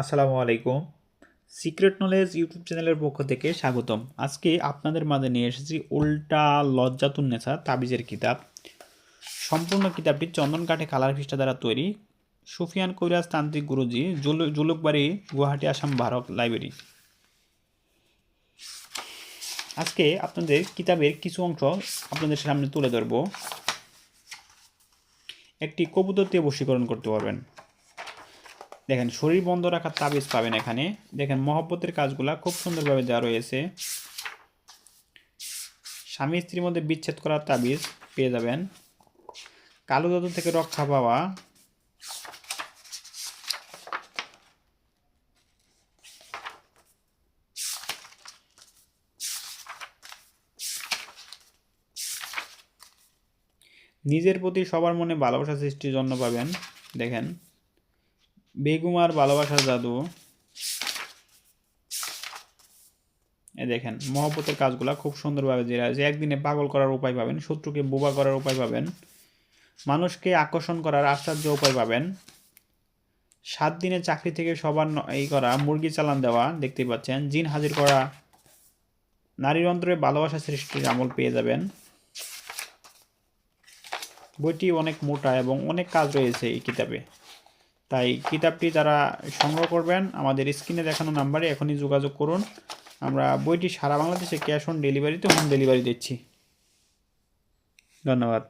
আসসালামু আলাইকুম। Secret knowledge YouTube চ্যানেলের পক্ষ থেকে স্বাগতম। আজকে আপনাদের মাঝে নিয়ে এসেছি উল্টা লজ্জাতুন্নেছা তাবিজের কিতাব। সম্পূর্ণ কিতাবটি চন্দন কাঠে কালার খ্রিস্টা দ্বারা তৈরি। সুফিয়ান কৈরাস তান্ত্রিক গুরুজি, জুলুকবাড়ি, গুয়াহাটি, আসাম, ভারত লাইব্রেরি। আজকে আপনাদের কিতাবের কিছু অংশ আপনাদের সামনে তুলে ধরব। একটি কবুতর দিয়ে বশীকরণ করতে পারবেন। দেখেন, শরীর বন্ধ রাখার তাবিজ পাবেন এখানে। দেখেন, মহব্বতের কাজগুলা খুব সুন্দরভাবে দেওয়া রয়েছে। স্বামী স্ত্রীর মধ্যে বিচ্ছেদ করার তাবিজ পেয়ে যাবেন। কালো জাদু থেকে রক্ষা পাওয়া, নিজের প্রতি সবার মনে ভালোবাসা সৃষ্টির জন্য পাবেন। দেখেন, বেগুমার ভালোবাসার জাদু। দেখেন, মহব্বতের কাজগুলা খুব সুন্দরভাবে যে একদিনে পাগল করার উপায় পাবেন, শত্রুকে বোবা করার উপায় পাবেন, মানুষকে আকর্ষণ করার আশ্চর্য উপায় পাবেন। 7 দিনে চাকরি থেকে সবার এই করা, মুরগি চালান দেওয়া দেখতে পাচ্ছেন। জিন হাজির করা, নারীর অন্তরে ভালোবাসা সৃষ্টির আমল পেয়ে যাবেন। বইটি অনেক মোটা এবং অনেক কাজ রয়েছে এই কিতাবে। তাই কিতাবটি যারা সংগ্রহ করবেন, আমাদের স্ক্রিনে দেখানো নাম্বারে এখনই যোগাযোগ করুন। আমরা বইটি সারা বাংলাদেশে ক্যাশ অন ডেলিভারিতে হোম ডেলিভারি দিচ্ছি। ধন্যবাদ।